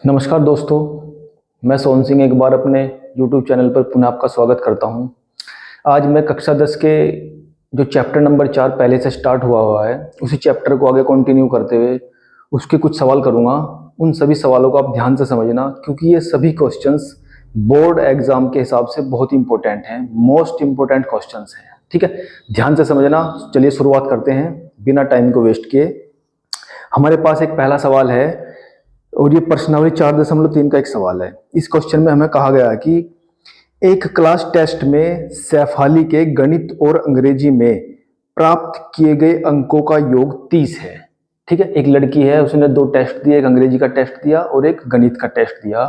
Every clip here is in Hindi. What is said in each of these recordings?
नमस्कार दोस्तों, मैं सोहन सिंह एक बार अपने YouTube चैनल पर पुनः आपका स्वागत करता हूं। आज मैं कक्षा 10 के जो चैप्टर नंबर 4 पहले से स्टार्ट हुआ है उसी चैप्टर को आगे कंटिन्यू करते हुए उसके कुछ सवाल करूंगा। उन सभी सवालों को आप ध्यान से समझना क्योंकि ये सभी क्वेश्चंस बोर्ड एग्जाम के हिसाब से बहुत इंपॉर्टेंट हैं, मोस्ट इंपॉर्टेंट क्वेश्चंस हैं। ठीक है, ध्यान से समझना। चलिए शुरुआत करते हैं बिना टाइम को वेस्ट किए। हमारे पास एक पहला सवाल है और ये प्रश्नावली 4.3 का एक सवाल है। इस क्वेश्चन में हमें कहा गया है कि एक क्लास टेस्ट में सैफाली के गणित और अंग्रेजी में प्राप्त किए गए अंकों का योग 30 है। ठीक है, एक लड़की है, उसने 2 टेस्ट दिए, एक अंग्रेजी का टेस्ट दिया और एक गणित का टेस्ट दिया,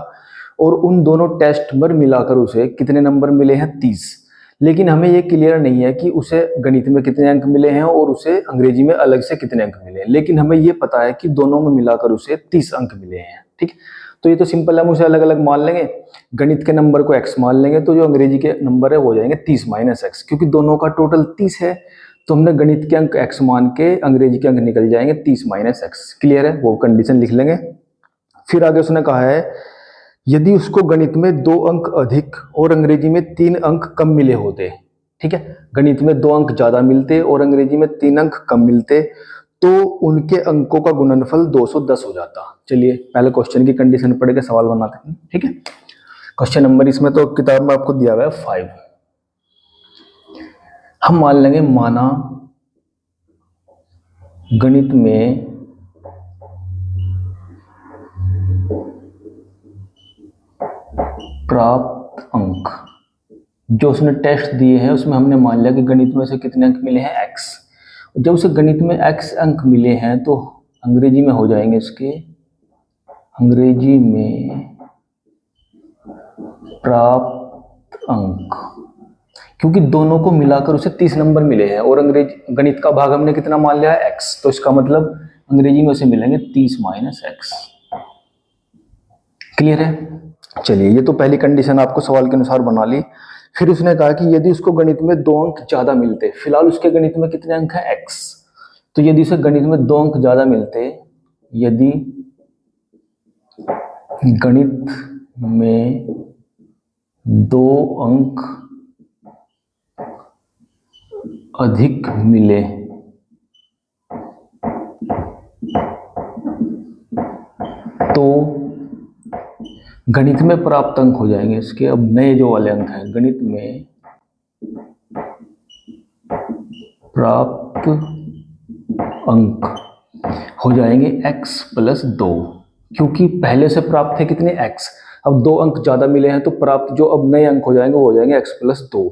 और उन दोनों टेस्ट में मिलाकर उसे कितने नंबर मिले हैं? 30। लेकिन हमें ये क्लियर नहीं है कि उसे गणित में कितने अंक मिले हैं और उसे अंग्रेजी में अलग से कितने अंक मिले हैं, लेकिन हमें ये पता है कि दोनों में मिलाकर उसे 30 अंक मिले हैं। ठीक, तो ये तो सिंपल है, हम उसे अलग अलग मान लेंगे। गणित के नंबर को x मान लेंगे तो जो अंग्रेजी के नंबर है वो हो जाएंगे 30 - x, क्योंकि दोनों का टोटल 30 है तो हमने गणित के अंक x मान के अंग्रेजी के अंक निकल जाएंगे 30 - x। क्लियर है, वो कंडीशन लिख लेंगे। फिर आगे उसने कहा है यदि उसको गणित में 2 अंक अधिक और अंग्रेजी में 3 अंक कम मिले होते। ठीक है, गणित में 2 अंक ज्यादा मिलते और अंग्रेजी में 3 अंक कम मिलते तो उनके अंकों का गुणनफल 210 हो जाता। चलिए पहले क्वेश्चन की कंडीशन पढ़ के सवाल बनाते हैं। ठीक है, क्वेश्चन नंबर इसमें तो किताब में आपको दिया हुआ है 5। हम मान लेंगे माना गणित में प्राप्त अंक जो उसने टेस्ट दिए हैं उसमें हमने मान लिया कि गणित में से कितने अंक मिले हैं? x। जब उसे गणित में x अंक मिले हैं तो अंग्रेजी में हो जाएंगे इसके अंग्रेजी में प्राप्त अंक, क्योंकि दोनों को मिलाकर उसे 30 नंबर मिले हैं और अंग्रेजी गणित का भाग हमने कितना मान लिया है? x, तो इसका मतलब अंग्रेजी में उसे मिलेंगे 30 - x। क्लियर है? चलिए, ये तो पहली कंडीशन आपको सवाल के अनुसार बना ली। फिर उसने कहा कि यदि उसको गणित में 2 अंक ज्यादा मिलते, फिलहाल उसके गणित में कितने अंक है? x, तो यदि उसे गणित में 2 अंक ज्यादा मिलते, यदि गणित में 2 अंक अधिक मिले तो गणित में प्राप्त अंक हो जाएंगे इसके, अब नए जो वाले अंक हैं, गणित में प्राप्त अंक हो जाएंगे x + 2, क्योंकि पहले से प्राप्त थे कितने? x, अब 2 अंक ज्यादा मिले हैं तो प्राप्त जो अब नए अंक हो जाएंगे वो हो जाएंगे x + 2।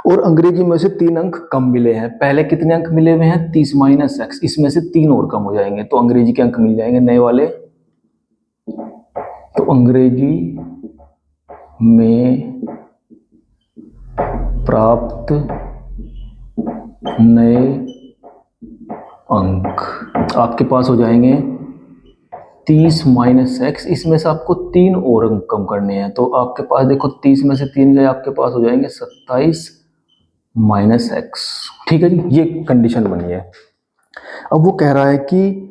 और अंग्रेजी में से 3 अंक कम मिले हैं। पहले कितने अंक मिले हुए हैं? 30 - x, इसमें से 3 और कम हो जाएंगे तो अंग्रेजी के अंक मिल जाएंगे नए वाले। तो अंग्रेजी में प्राप्त नए अंक आपके पास हो जाएंगे 30 - x, इसमें से आपको 3 और अंक कम करने हैं तो आपके पास देखो 30 में से 3 गए, आपके पास हो जाएंगे 27 - x। ठीक है जी, ये कंडीशन बनी है। अब वो कह रहा है कि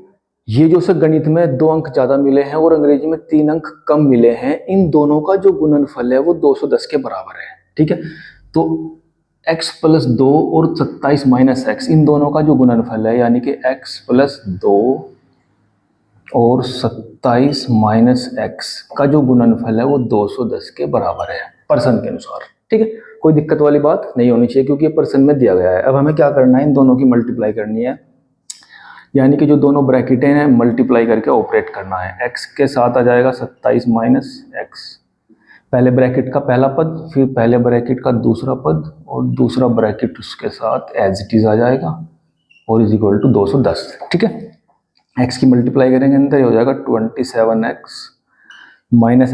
ये जो से गणित में 2 अंक ज्यादा मिले हैं और अंग्रेजी में 3 अंक कम मिले हैं, इन दोनों का जो गुणनफल है वो 210 के बराबर है। ठीक है, तो x + 2 और 27 - x, इन दोनों का जो गुणनफल है यानी कि x + 2 और 27 - x का जो गुणनफल है वो 210 के बराबर है परसेंट के अनुसार। ठीक है, कोई दिक्कत वाली बात नहीं होनी चाहिए क्योंकि ये परसेंट में दिया गया है। अब हमें क्या करना है? इन दोनों की मल्टीप्लाई करनी है, यानी कि जो दोनों ब्रैकेटें हैं मल्टीप्लाई करके ऑपरेट करना है। x के साथ आ जाएगा 27 - x, पहले ब्रैकेट का पहला पद, फिर पहले ब्रैकेट का दूसरा पद और दूसरा ब्रैकेट उसके साथ एज इट इज आ जाएगा और इज इक्वल टू 210। ठीक है, x की मल्टीप्लाई करेंगे अंदर हो जाएगा 27x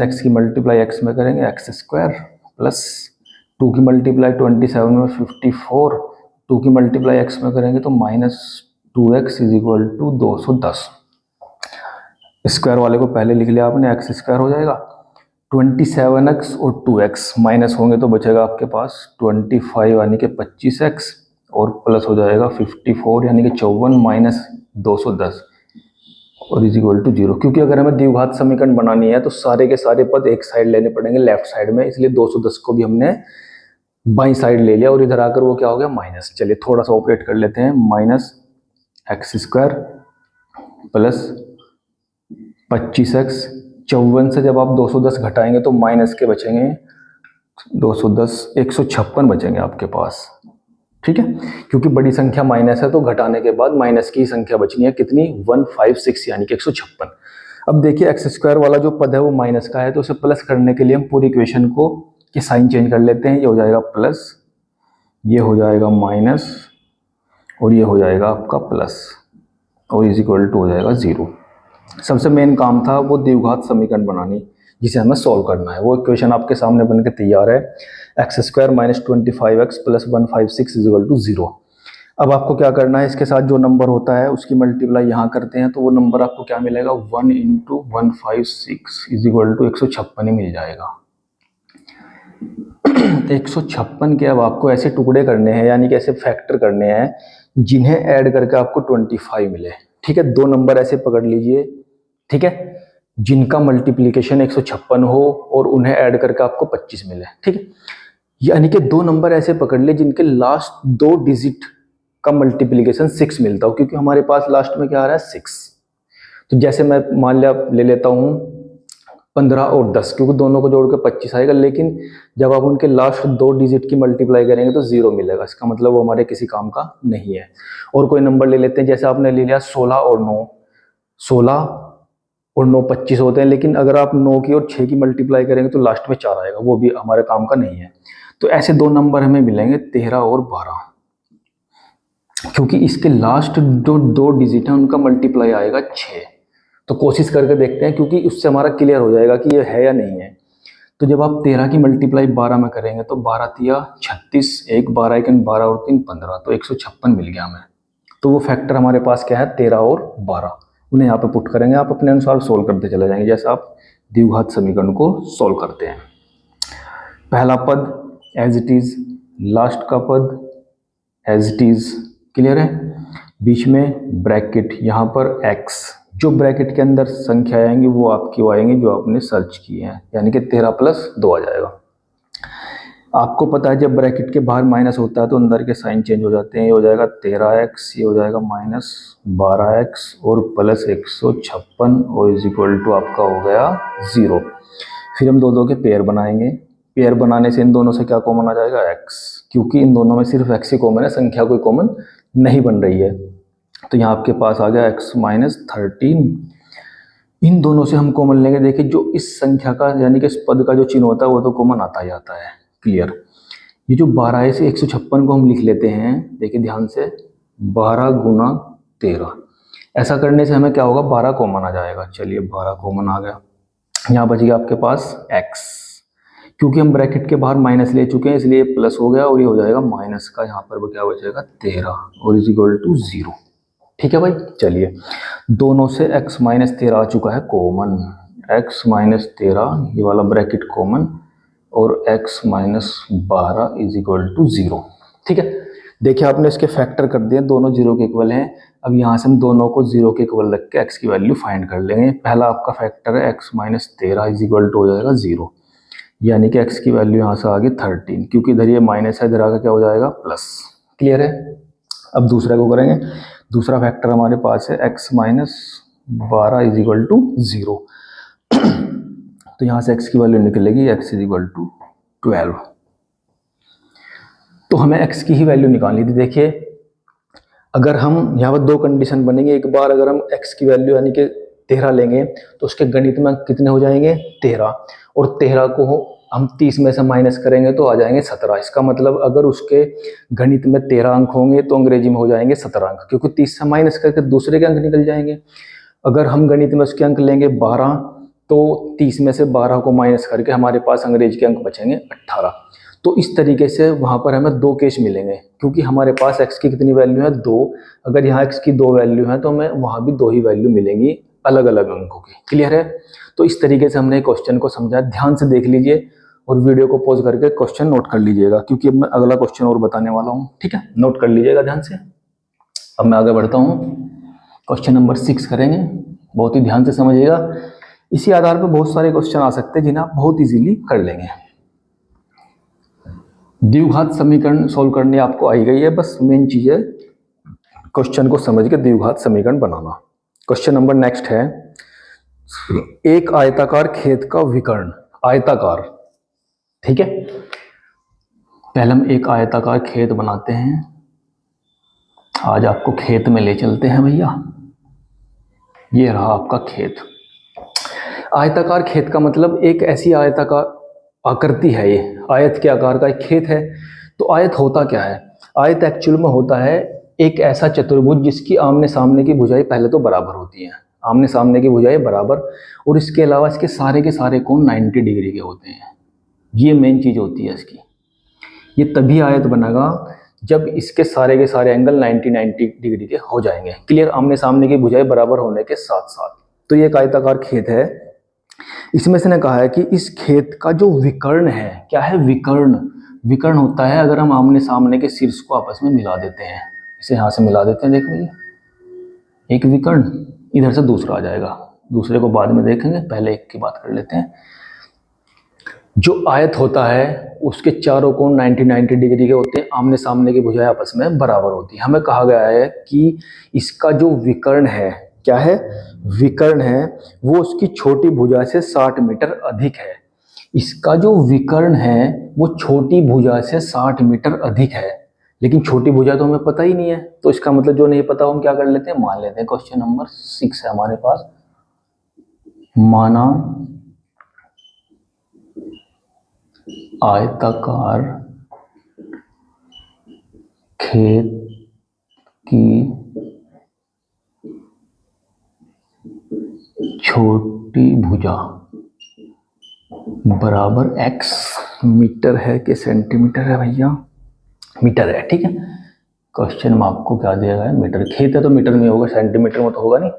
- x की मल्टीप्लाई x में करेंगे x² प्लस 2 की मल्टीप्लाई 27 में 54, 2 की मल्टीप्लाई x में करेंगे तो -2x is equal to 210। Square वाले को पहले लिख लिया आपने, x² हो जाएगा 27x और 2x माइनस होंगे तो बचेगा आपके पास 25 यानी कि 25x और प्लस हो जाएगा 54 यानी कि 54 - 210 और इज इक्वल टू 0, क्योंकि अगर हमें द्विघात समीकरण बनानी है तो सारे के सारे पद एक साइड लेने पड़ेंगे लेफ्ट साइड में, इसलिए 210 को भी हमने बाई साइड ले लिया और इधर आकर वो क्या हो गया माइनस। चलिए थोड़ा सा ऑपरेट कर लेते हैं, minus x square plus 25x, 54 से जब आप 210 घटाएंगे तो माइनस के बचेंगे 210, 156 बचेंगे आपके पास। ठीक है, क्योंकि बड़ी संख्या माइनस है तो घटाने के बाद माइनस की संख्या बचनी है कितनी, 156 यानी कि 156। अब देखिए एक्स स्क्वायर वाला जो पद है वो माइनस का है, तो उसे प्लस करने के लिए हम पूरी इक्वेशन को के साइन चेंज कर लेते हैं। ये हो जाएगा प्लस, ये हो जाएगा माइनस और ये हो जाएगा आपका प्लस और इज इक्वल टू हो जाएगा 0। सबसे मेन काम था वो द्विघात समीकरण बनानी जिसे हमें सॉल्व करना है। वो इक्वेशन आपके सामने बन के तैयार है, X square minus 25x plus 156 is equal to 0। अब आपको क्या करना है, इसके साथ जो नंबर होता है उसकी मल्टीप्लाई यहाँ करते हैं तो वो नंबर आपको क्या मिलेगा, 1 इंटू 156 इज इक्वल टू 156 ही मिल जाएगा। 156 के अब आपको ऐसे टुकड़े करने हैं यानी कि ऐसे फैक्टर करने हैं जिन्हें ऐड करके आपको 25 मिले। ठीक है, दो नंबर ऐसे पकड़ लीजिए, ठीक है, जिनका मल्टीप्लिकेशन 156 हो और उन्हें ऐड करके आपको 25 मिले। ठीक है, यानी कि दो नंबर ऐसे पकड़ ले जिनके लास्ट दो डिजिट का मल्टीप्लिकेशन 6 मिलता हो, क्योंकि हमारे पास लास्ट में क्या आ रहा है 6। तो जैसे मैं मान लिया ले लेता हूँ 15 और 10, क्योंकि दोनों को जोड़ के 25 आएगा, लेकिन जब आप उनके लास्ट दो डिजिट की मल्टीप्लाई करेंगे तो 0 मिलेगा। इसका मतलब वो हमारे किसी काम का नहीं है। और कोई नंबर ले लेते हैं, जैसे आपने ले लिया 16 और 9, 16 और 9 25 होते हैं, लेकिन अगर आप 9 की और 6 की मल्टीप्लाई करेंगे तो लास्ट में 4 आएगा, वो भी हमारे काम का नहीं है। तो ऐसे दो नंबर हमें मिलेंगे 13 और 12, क्योंकि इसके लास्ट जो दो डिजिट हैं उनका मल्टीप्लाई आएगा 6। तो कोशिश करके देखते हैं, क्योंकि उससे हमारा क्लियर हो जाएगा कि ये है या नहीं है। तो जब आप 13 की मल्टीप्लाई 12 में करेंगे तो 12 तिया 36, 1 12 1 12 और 3 15, तो 156 मिल गया हमें। तो वो फैक्टर हमारे पास क्या है 13 और 12, उन्हें यहाँ पे पुट करेंगे। आप अपने अनुसार सोल्व करते चले जाएंगे जैसे आप द्विघात समीकरण को सोल्व करते हैं। पहला पद एज इट इज, लास्ट का पद एज इट इज, क्लियर है। बीच में ब्रैकेट, यहाँ पर x, जो ब्रैकेट के अंदर संख्या आएंगी वो आपकी आएंगी जो आपने सर्च की है, यानी कि 13 प्लस 2 आ जाएगा। आपको पता है जब ब्रैकेट के बाहर माइनस होता है तो अंदर के साइन चेंज हो जाते हैं। ये हो जाएगा 13x, ये हो जाएगा माइनस 12x और प्लस 156 और इज इक्वल टू आपका हो गया 0। फिर हम दो के पेयर बनाएंगे। पेयर बनाने से इन दोनों से क्या कॉमन आ जाएगा x, क्योंकि इन दोनों में सिर्फ x ही कॉमन है, संख्या कोई कॉमन नहीं बन रही है। तो यहाँ आपके पास आ गया x माइनस 13। इन दोनों से हम कॉमन लेंगे। देखिए जो इस संख्या का यानी कि इस पद का जो चिन्ह होता है वो तो कॉमन आता ही आता है, क्लियर। ये जो 12 है इसे 156 को हम लिख लेते हैं, देखिए ध्यान से, 12 गुना 13। ऐसा करने से हमें क्या होगा, 12 कॉमन आ जाएगा। चलिए 12 कॉमन आ गया, यहाँ बच गया आपके पास x, क्योंकि हम ब्रैकेट के बाहर माइनस ले चुके हैं इसलिए प्लस हो गया और ये हो जाएगा माइनस का, यहाँ पर वो क्या बचेगा 13 और इज इक्वल टू 0। ठीक है भाई, चलिए दोनों से x माइनस 13 आ चुका है कॉमन, x माइनस 13 ये वाला ब्रैकेट कॉमन और x minus 12 is equal to 0। ठीक है, देखिए आपने इसके फैक्टर कर दिए, दोनों 0 के इक्वल हैं। अब यहाँ से हम दोनों को 0 के इक्वल रख के x की वैल्यू फाइंड कर लेंगे। पहला आपका फैक्टर है x minus 13 is equal to हो जाएगा 0, यानी कि x की वैल्यू यहाँ से आ गई 13, क्योंकि इधर ये माइनस है, इधर आकर क्या हो जाएगा प्लस, क्लियर है। अब दूसरा को करेंगे। दूसरा फैक्टर हमारे पास है x minus 12 is equal to 0, तो यहाँ से x की वैल्यू निकलेगी x इज इक्वल टू 12। तो हमें x की ही वैल्यू निकालनी थी। देखिए अगर हम यहाँ पर दो कंडीशन बनेंगे, एक बार अगर हम x की वैल्यू यानी कि 13 लेंगे तो उसके गणित में कितने हो जाएंगे 13, और 13 को हम 30 में से माइनस करेंगे तो आ जाएंगे 17। इसका मतलब अगर उसके गणित में 13 अंक होंगे तो अंग्रेजी में हो जाएंगे 17 अंक, क्योंकि 30 से माइनस करके दूसरे के अंक निकल जाएंगे। अगर हम गणित में उसके अंक लेंगे 12 तो 30 में से 12 को माइनस करके हमारे पास अंग्रेजी के अंक बचेंगे 18। तो इस तरीके से वहाँ पर हमें दो केस मिलेंगे, क्योंकि हमारे पास x की कितनी वैल्यू है 2, अगर यहाँ x की 2 वैल्यू है तो हमें वहाँ भी 2 ही वैल्यू मिलेंगी अलग अलग अंकों की, क्लियर है। तो इस तरीके से हमने क्वेश्चन को समझा, ध्यान से देख लीजिए और वीडियो को पॉज करके क्वेश्चन नोट कर लीजिएगा, क्योंकि अब मैं अगला क्वेश्चन और बताने वाला हूँ। ठीक है, नोट कर लीजिएगा ध्यान से। अब मैं आगे बढ़ता हूँ, क्वेश्चन नंबर 6 करेंगे। बहुत ही ध्यान से समझिएगा। इसी आधार पर बहुत सारे क्वेश्चन आ सकते हैं जिन्हें आप बहुत इजीली कर लेंगे। द्विघात समीकरण सॉल्व करने आपको आई गई है, बस मेन चीज है क्वेश्चन को समझ के द्विघात समीकरण बनाना। क्वेश्चन नंबर नेक्स्ट है, एक आयताकार खेत का विकर्ण, आयताकार, ठीक है। पहले हम एक आयताकार खेत बनाते हैं। आज आपको खेत में ले चलते हैं भैया। ये रहा आपका खेत। आयताकार खेत का मतलब एक ऐसी आयताकार आकृति है, ये आयत के आकार का एक खेत है। तो आयत होता क्या है? आयत एक्चुअल में होता है एक ऐसा चतुर्भुज जिसकी आमने सामने की भुजाएं पहले तो बराबर होती हैं, आमने सामने की भुजाएं बराबर, और इसके अलावा इसके सारे के सारे कोण 90 डिग्री के होते हैं। ये मेन चीज होती है इसकी। ये तभी आयत बनेगा जब इसके सारे के सारे एंगल 90 डिग्री के हो जाएंगे। क्लियर? आमने सामने की भुजाएं बराबर होने के साथ साथ। तो ये एक आयताकार खेत है। इसमें से ने कहा है कि इस खेत का जो विकर्ण है, क्या है? विकर्ण। विकर्ण होता है अगर हम आमने सामने के शीर्ष को आपस में मिला देते हैं। इसे यहां से मिला देते हैं, देखो ये एक विकर्ण, इधर से दूसरा आ जाएगा। दूसरे को बाद में देखेंगे, पहले एक की बात कर लेते हैं। जो आयत होता है उसके चारों कोण 90 डिग्री के होते हैं, आमने सामने की भुजाएं आपस में बराबर होती है। हमें कहा गया है कि इसका जो विकर्ण है, क्या है? विकर्ण है, वो उसकी छोटी भुजा से 60 मीटर अधिक है। इसका जो विकर्ण है वो छोटी भुजा से 60 मीटर अधिक है, लेकिन छोटी भुजा तो हमें पता ही नहीं है। तो इसका मतलब जो नहीं पता हम क्या कर लेते हैं, मान लेते हैं। क्वेश्चन नंबर 6 है हमारे पास। माना आयताकार खेत की छोटी भुजा बराबर x मीटर है कि सेंटीमीटर है भैया? मीटर है, ठीक है। क्वेश्चन में आपको क्या दिया गया है? मीटर। खेत है तो मीटर में होगा, सेंटीमीटर में तो होगा नहीं।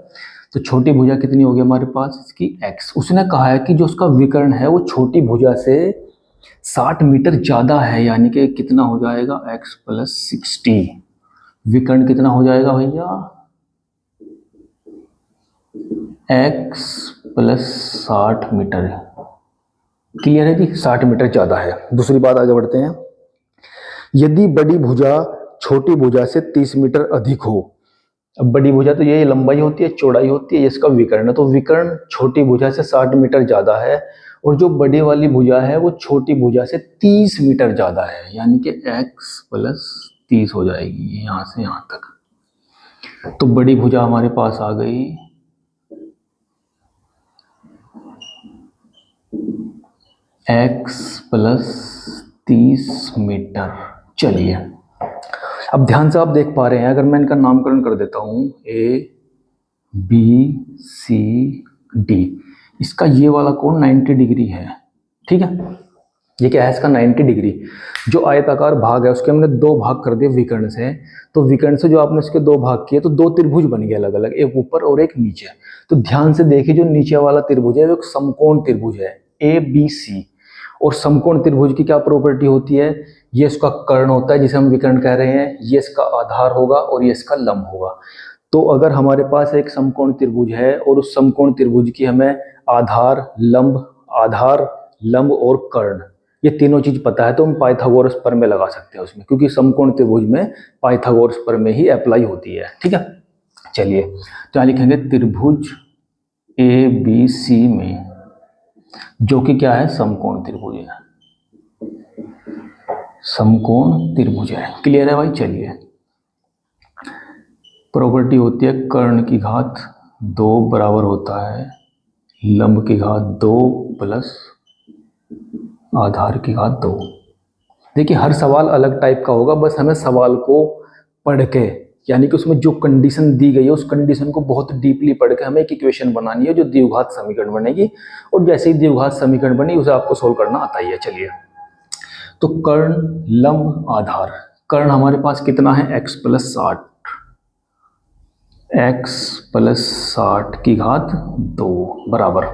तो छोटी भुजा कितनी होगी हमारे पास? इसकी x। उसने कहा है कि जो उसका विकर्ण है वो छोटी भुजा से 60 मीटर ज्यादा है, यानी कि कितना हो जाएगा? x plus 60। विकर्ण कितना हो जाएगा भैया? x plus 60 metre. क्लियर है जी? 60 मीटर ज्यादा है। दूसरी बात आगे बढ़ते हैं। यदि बड़ी भुजा छोटी भुजा से 30 मीटर अधिक हो। अब बड़ी भुजा तो ये लंबाई होती है, चौड़ाई होती है, ये इसका विकर्ण है। तो विकर्ण छोटी भुजा से 60 मीटर ज्यादा है, और जो बड़ी वाली भुजा है वो छोटी भुजा से 30 मीटर ज्यादा है, यानी कि x प्लस 30 हो जाएगी यहां से यहां तक। तो बड़ी भुजा हमारे पास आ गई x प्लस 30 मीटर। चलिए अब ध्यान से आप देख पा रहे हैं, अगर मैं इनका नामकरण कर देता हूं A B C D, इसका ये वाला कोण 90 डिग्री है, ठीक है। ये क्या है? इसका 90 डिग्री। जो आयताकार भाग है उसके हमने दो भाग कर दिए विकर्ण से। तो विकर्ण से जो आपने इसके दो भाग किए तो दो त्रिभुज बन गए अलग अलग, एक ऊपर और एक नीचे। तो ध्यान से देखिए, जो नीचे वाला त्रिभुज है वो एक समकोण त्रिभुज है ABC। और समकोण त्रिभुज की क्या प्रॉपर्टी होती है? ये इसका कर्ण होता है जिसे हम विकर्ण कह रहे हैं, ये इसका आधार होगा और ये इसका लंब होगा। तो अगर हमारे पास एक समकोण त्रिभुज है और उस समकोण त्रिभुज की हमें आधार लंब और कर्ण, ये तीनों चीज पता है, तो हम पाइथागोरस प्रमेय लगा सकते हैं उसमें, क्योंकि समकोण त्रिभुज में पाइथागोरस प्रमेय ही अप्लाई होती है, ठीक है। चलिए तो यहाँ लिखेंगे त्रिभुज ABC में, जो कि क्या है? समकोण त्रिभुज है, समकोण त्रिभुज है। क्लियर है भाई? चलिए, प्रॉपर्टी होती है कर्ण की घात 2 बराबर होता है लंब की घात 2 प्लस आधार की घात 2। देखिए हर सवाल अलग टाइप का होगा, बस हमें सवाल को पढ़ के, यानी कि उसमें जो कंडीशन दी गई है उस कंडीशन को बहुत डीपली पढ़ के हमें एक इक्वेशन बनानी है जो द्विघात समीकरण बनेगी। और जैसे ही द्विघात समीकरण बनी उसे आपको सोल्व करना आता ही है। चलिए तो कर्ण लंब आधार, कर्ण हमारे पास कितना है? x प्लस 60, x प्लस 60 की घात 2 बराबर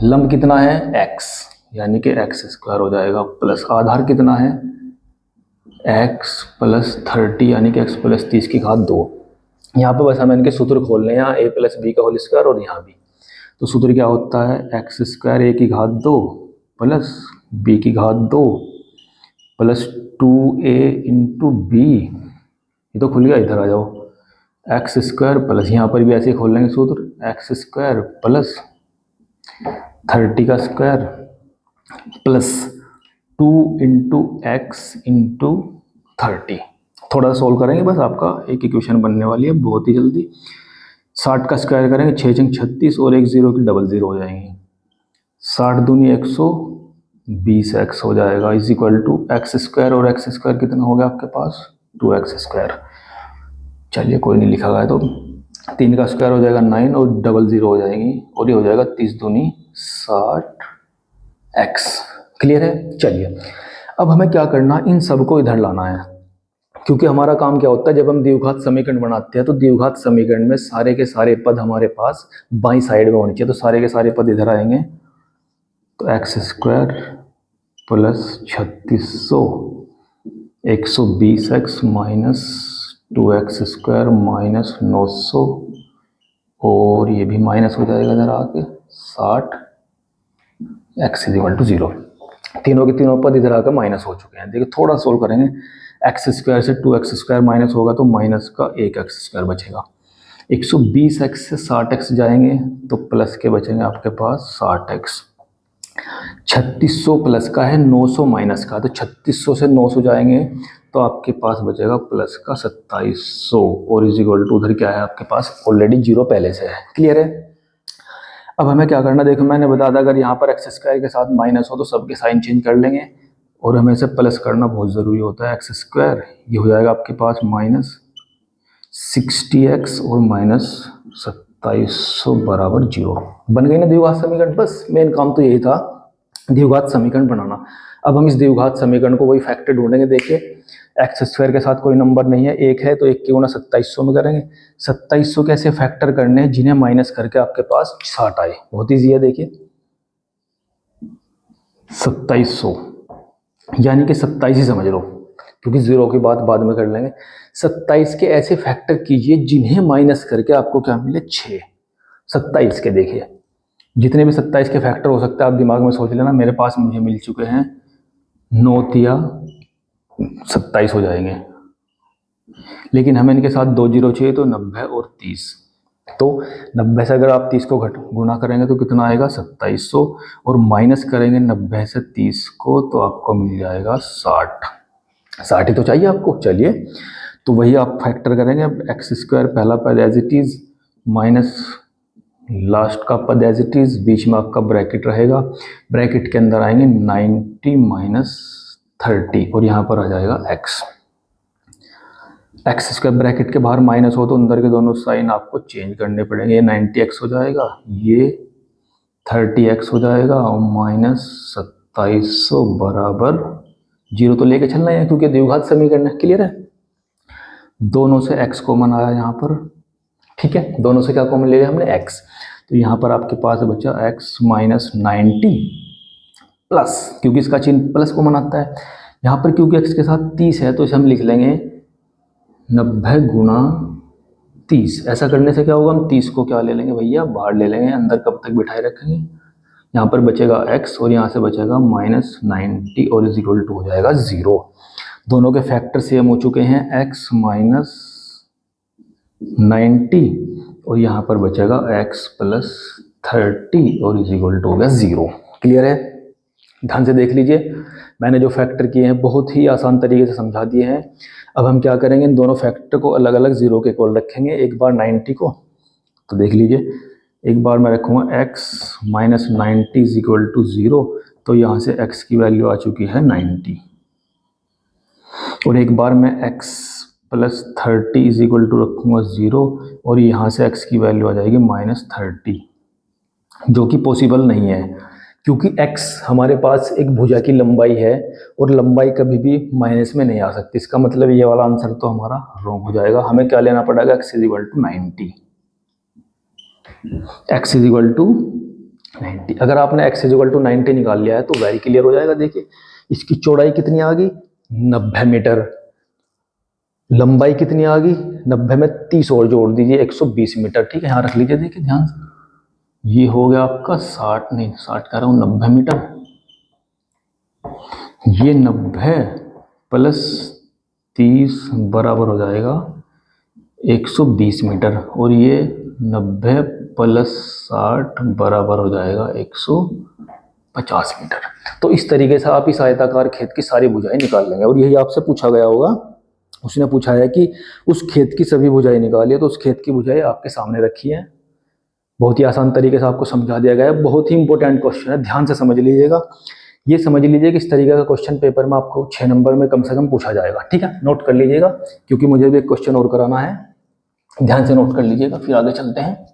लंब कितना है? x, यानी कि x स्क्वायर हो जाएगा, प्लस आधार कितना है? x प्लस 30, यानी कि x प्लस 30 की घात 2। यहाँ पे बस हमें इनके सूत्र खोलने हैं, यहाँ a प्लस बी का होल स्क्वायर और यहाँ भी। तो सूत्र क्या होता है, एक्स स्क्वायर ए की घात 2 प्लस बी की घात 2 प्लस 2a इंटू बी। ये तो खुल गया, इधर आ जाओ, एक्स स्क्वायर प्लस, यहाँ पर भी ऐसे ही खोल लेंगे सूत्र, एक्स स्क्वायर प्लस 30 का square plus 2 into x into 30। थोड़ा सा सोल्व करेंगे बस, आपका एक इक्वेशन बनने वाली है बहुत ही जल्दी। 60 का स्क्वायर करेंगे, 6 छंग 36 और एक जीरो की डबल जीरो हो जाएंगी, 60 दूनी 120 एक्स हो जाएगा is equal to X square, और एक्स स्क्वायर कितना हो गया आपके पास 2x स्क्वायर। चलिए कोई नहीं लिखा गया है, तो 3 का स्क्वायर हो जाएगा 9 और डबल जीरो हो जाएगी, और ये हो जाएगा 30 दूनी 60 एक्स। क्लियर है। चलिए अब हमें क्या करना, इन सबको इधर लाना है, क्योंकि हमारा काम क्या होता है, जब हम द्विघात समीकरण बनाते हैं तो द्विघात समीकरण में सारे के सारे पद हमारे पास बाईं साइड में होने चाहिए, तो सारे के सारे पद इधर आएंगे। तो X square plus 3600 120 x minus 2x square minus 900, और ये भी माइनस हो जाएगा इधर आके 60 एक्स इज इक्वल टू 0। तीनों के तीनों पद इधर आकर माइनस हो चुके हैं। देखिए थोड़ा सोल्व करेंगे, एक्स स्क्वायर से 2x स्क्वायर माइनस होगा तो माइनस का 1x स्क्वायर बचेगा, 120 एक्स से 60 एक्स जाएंगे तो प्लस के बचेंगे आपके पास 60 एक्स। 3600 प्लस का है, 900 माइनस का, तो 3600 से 900 जाएंगे तो आपके पास बचेगा प्लस का 2700, और इज इक्वल टू उधर क्या है आपके पास ऑलरेडी 0 पहले से है। क्लियर है। अब हमें क्या करना, देखो मैंने बता दिया अगर यहाँ पर एक्स स्क्वायर के साथ माइनस हो तो सबके साइन चेंज कर लेंगे, और हमें इसे प्लस करना बहुत ज़रूरी होता है। एक्स स्क्वायर ये हो जाएगा आपके पास माइनस 60x और माइनस 2700 बराबर 0। बन गई ना द्विघात समीकरण। बस मेन काम तो यही था, द्विघात समीकरण बनाना। अब हम इस द्विघात समीकरण को वही फैक्टर ढूंढेंगे। देखिए एक्स स्क्वायर के साथ कोई नंबर नहीं है, एक है, तो एक के गुना 2700 में करेंगे। 2700 कैसे फैक्टर करने हैं, जिन्हें माइनस करके आपके पास 60 आए। बहुत ईजी है। देखिए 2700 यानी कि 27 ही समझ लो, क्योंकि 0 की बात बाद में कर लेंगे। 27 के ऐसे फैक्टर कीजिए जिन्हें माइनस करके आपको क्या मिले 6। 27 के देखिए जितने भी 27 के फैक्टर हो सकते हैं आप दिमाग में सोच लेना। मेरे पास मुझे मिल चुके हैं 9 तिया 27 हो जाएंगे, लेकिन हमें इनके साथ 2 जीरो चाहिए, तो 90 और 30। तो 90 से अगर आप 30 को गुणा करेंगे तो कितना आएगा 2700, और माइनस करेंगे 90 से 30 को तो आपको मिल जाएगा 60 ही तो चाहिए आपको। चलिए तो वही आप फैक्टर करेंगे। अब एक्स स्क्वायर पहला पद as it is minus last का पद एज इट इज, बीच में आपका ब्रैकेट रहेगा, ब्रैकेट के अंदर आएंगे 90 माइनस 30 और यहाँ पर आ जाएगा एक्स। एक्स स्क्वायर ब्रैकेट के बाहर माइनस हो तो अंदर के दोनों साइन आपको चेंज करने पड़ेंगे। ये 90x हो जाएगा, ये 30x हो जाएगा, और माइनस 2700 बराबर 0 तो लेके चलना है क्योंकि द्विघात समीकरण है। क्लियर है। दोनों से x कॉमन आया यहाँ पर, ठीक है। दोनों से क्या कॉमन ले लिया हमने x, तो यहाँ पर आपके पास बचा x माइनस 90 प्लस, क्योंकि इसका चिन्ह प्लस कॉमन आता है यहाँ पर, क्योंकि x के साथ 30 है तो इसे हम लिख लेंगे 90 गुना 30। ऐसा करने से क्या होगा, हम 30 को क्या ले लेंगे भैया बाहर ले लेंगे, अंदर कब तक बिठाए रखेंगे। यहाँ पर बचेगा x और यहाँ से बचेगा माइनस 90 और इज इक्वल टू हो जाएगा 0। दोनों के फैक्टर सेम हो चुके हैं, x माइनस 90 और यहाँ पर बचेगा x प्लस 30 और इज इक्वल टू हो गया 0। क्लियर है। ध्यान से देख लीजिए, मैंने जो फैक्टर किए हैं बहुत ही आसान तरीके से समझा दिए हैं। अब हम क्या करेंगे, इन दोनों फैक्टर को अलग अलग 0 के इक्वल रखेंगे। एक बार 90 को, तो देख लीजिए, एक बार मैं रखूँगा x minus 90 is equal to 0, तो यहाँ से x की वैल्यू आ चुकी है 90। और एक बार मैं x plus 30 is equal to रखूँगा 0, और यहाँ से x की वैल्यू आ जाएगी माइनस 30, जो कि पॉसिबल नहीं है क्योंकि x हमारे पास एक भुजा की लंबाई है और लंबाई कभी भी माइनस में नहीं आ सकती। इसका मतलब ये वाला आंसर तो हमारा रॉन्ग हो जाएगा। हमें क्या लेना पड़ेगा, x is equal to 90। x is equal to 90। अगर आपने x इज इक्वल टू 90 निकाल लिया है तो वेरी क्लियर हो जाएगा। देखिए इसकी चौड़ाई कितनी आ गई 90 मीटर, लंबाई कितनी आ गई 90 में 30 और जोड़ दीजिए 120 मीटर। ठीक है, यहाँ रख लीजिए। देखिए ध्यान से ये हो गया आपका 60 नहीं 60 कह रहा हूँ 90 मीटर। ये 90 प्लस 30 बराबर हो जाएगा 120 मीटर, और ये 90 प्लस 60 बराबर हो जाएगा 150 मीटर। तो इस तरीके से आप इस आयताकार खेत की सारी भुजाएं निकाल लेंगे। और यही आपसे पूछा गया होगा, उसने पूछा है कि उस खेत की सभी भुजाएं निकालिए, तो उस खेत की भुजाएं आपके सामने रखी है। बहुत ही आसान तरीके से आपको समझा दिया गया है। बहुत ही इंपॉर्टेंट क्वेश्चन है, ध्यान से समझ लीजिएगा। ये समझ लीजिए कि इस तरीके का क्वेश्चन पेपर में आपको 6 नंबर में कम से कम पूछा जाएगा। ठीक है, नोट कर लीजिएगा, क्योंकि मुझे भी एक क्वेश्चन और कराना है। ध्यान से नोट कर लीजिएगा, फिर आगे चलते हैं।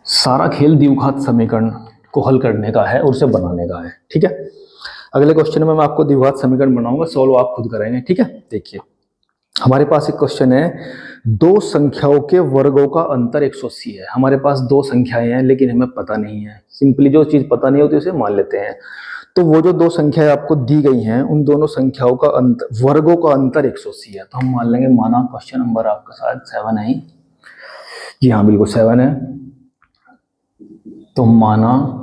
सारा खेल द्विघात समीकरण को हल करने का है और उसे बनाने का है। ठीक है, अगले क्वेश्चन में मैं आपको द्विघात समीकरण बनाऊंगा, सॉल्व आप खुद करेंगे। ठीक है, देखिए हमारे पास एक क्वेश्चन है, दो संख्याओं के वर्गों का अंतर 180 है। हमारे पास दो संख्याएं हैं लेकिन हमें पता नहीं है। सिंपली जो चीज पता नहीं होती उसे मान लेते हैं। तो वो जो दो संख्याएं आपको दी गई हैं, उन दोनों संख्याओं का अंतर, वर्गों का अंतर 180 है। तो हम मान लेंगे, माना क्वेश्चन नंबर आपका शायद 7 है। जी हाँ, बिल्कुल 7 है। तो माना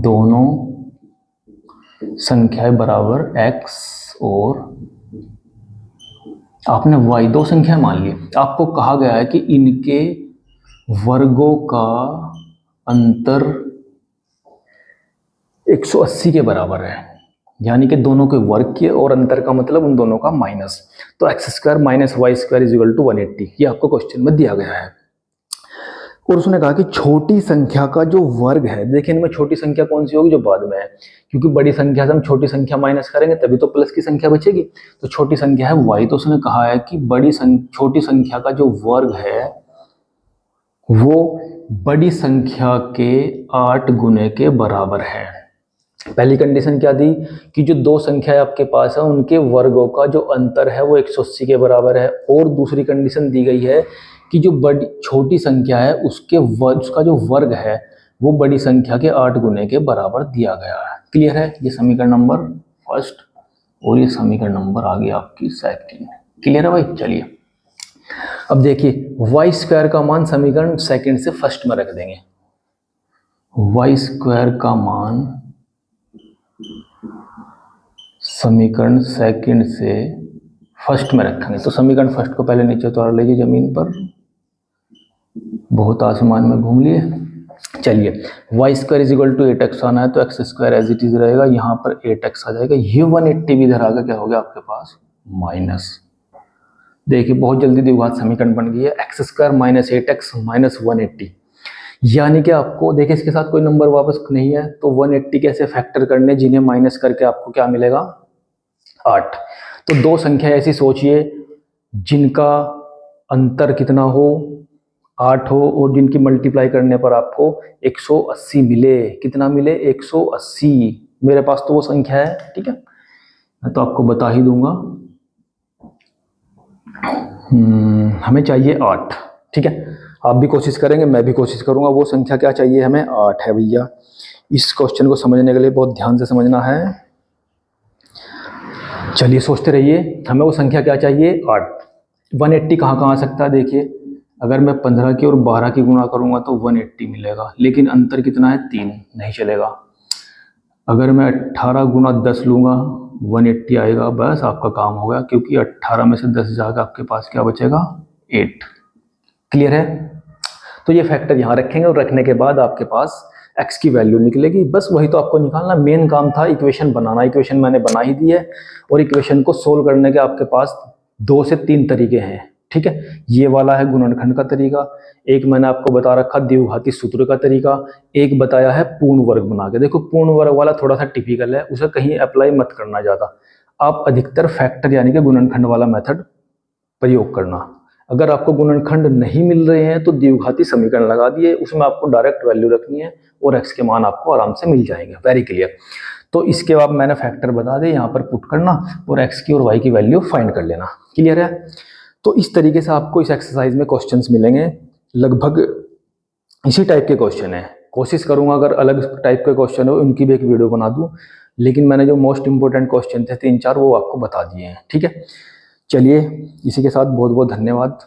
दोनों संख्याएं बराबर x और आपने y, दो संख्याएं मान ली। आपको कहा गया है कि इनके वर्गों का अंतर 180 के बराबर है, यानी कि दोनों के वर्ग किए और अंतर का मतलब उन दोनों का माइनस। तो x square minus Y square is equal to 180, ये आपको क्वेश्चन में दिया गया है। और उसने कहा कि छोटी संख्या का जो वर्ग है, देखिए इनमें छोटी संख्या कौन सी होगी, जो बाद में है, क्योंकि बड़ी संख्या से हम छोटी संख्या माइनस करेंगे तभी तो प्लस की संख्या बचेगी। तो छोटी संख्या है y, तो उसने कहा है कि छोटी संख्या का जो वर्ग है वो बड़ी संख्या के 8 गुने के बराबर है। पहली कंडीशन क्या दी कि जो दो संख्याएं आपके पास है उनके वर्गों का जो अंतर है वो 180 के बराबर है। और दूसरी कंडीशन दी गई है कि जो बड़ी छोटी संख्या है उसका जो वर्ग है वो बड़ी संख्या के 8 गुने के बराबर दिया गया है। क्लियर है, ये समीकरण नंबर फर्स्ट और ये समीकरण नंबर आ गया आपकी सेकंड। क्लियर है भाई, चलिए अब देखिए वाई स्क्वायर का मान समीकरण सेकंड से फर्स्ट में रख देंगे। वाई स्क्वायर का मान समीकरण सेकंड से फर्स्ट में रखेंगे। तो समीकरण फर्स्ट को पहले नीचे उतार लीजिए जमीन पर, बहुत आसमान में घूम लिए। चलिए Y square is equal to 8x आना है तो X square as it is रहेगा, यहाँ पर 8x आ जाएगा। ये 180 भी इधर आकर क्या हो गया आपके पास माइनस। देखिए बहुत जल्दी द्विघात समीकरण बन गई है, X square minus 8x minus 180, यानी कि आपको देखिए इसके साथ कोई नंबर वापस नहीं है तो 180 कैसे फैक्टर करने, जिन्हें माइनस करके आपको क्या मिलेगा 8। तो दो संख्या ऐसी सोचिए जिनका अंतर कितना हो 8 हो और जिनकी मल्टीप्लाई करने पर आपको 180 मिले। कितना मिले 180। मेरे पास तो वो संख्या है। ठीक है, मैं तो आपको बता ही दूंगा। हमें चाहिए 8। ठीक है, आप भी कोशिश करेंगे, मैं भी कोशिश करूंगा। वो संख्या क्या चाहिए हमें 8 है भैया। इस क्वेश्चन को समझने के लिए बहुत ध्यान से समझना है। चलिए सोचते रहिए, हमें वो संख्या क्या चाहिए 8। 180 कहाँ आ सकता है, देखिए अगर मैं 15 की और 12 की गुणा करूंगा तो 180 मिलेगा, लेकिन अंतर कितना है 3, नहीं चलेगा। अगर मैं 18 गुणा 10 लूंगा 180 आएगा, बस आपका काम हो गया, क्योंकि 18 में से 10 जाकर आपके पास क्या बचेगा 8। क्लियर है, तो ये फैक्टर यहाँ रखेंगे और रखने के बाद आपके पास x की वैल्यू निकलेगी। बस वही तो आपको निकालना मेन काम था, इक्वेशन बनाना। इक्वेशन मैंने बना ही दी है और इक्वेशन को सोल्व करने के आपके पास 2 से 3 तरीके हैं। ठीक है, ये वाला है गुणनखंड का तरीका, एक मैंने आपको बता रखा द्विघाती सूत्र का तरीका, एक बताया है पूर्ण वर्ग बना के। देखो पूर्ण वर्ग वाला थोड़ा सा टिपिकल है, उसे कहीं अप्लाई मत करना ज़्यादा। आप अधिकतर फैक्टर यानी कि गुणनखंड वाला मेथड प्रयोग करना। अगर आपको गुणनखंड नहीं मिल रहे हैं तो द्विघाती समीकरण लगा दिए, उसमें आपको डायरेक्ट वैल्यू रखनी है और एक्स के मान आपको आराम से मिल जाएंगे। Very clear. तो इसके बाद मैंने फैक्टर बता दे, यहाँ पर पुट करना और एक्स की और वाई की वैल्यू फाइंड कर लेना। क्लियर है, तो इस तरीके से आपको इस एक्सरसाइज में क्वेश्चंस मिलेंगे। लगभग इसी टाइप के क्वेश्चन है। कोशिश करूंगा अगर अलग टाइप के क्वेश्चन हो उनकी भी एक वीडियो बना दूं, लेकिन मैंने जो मोस्ट इम्पोर्टेंट क्वेश्चन थे 3-4 वो आपको बता दिए हैं। ठीक है, चलिए इसी के साथ बहुत बहुत धन्यवाद।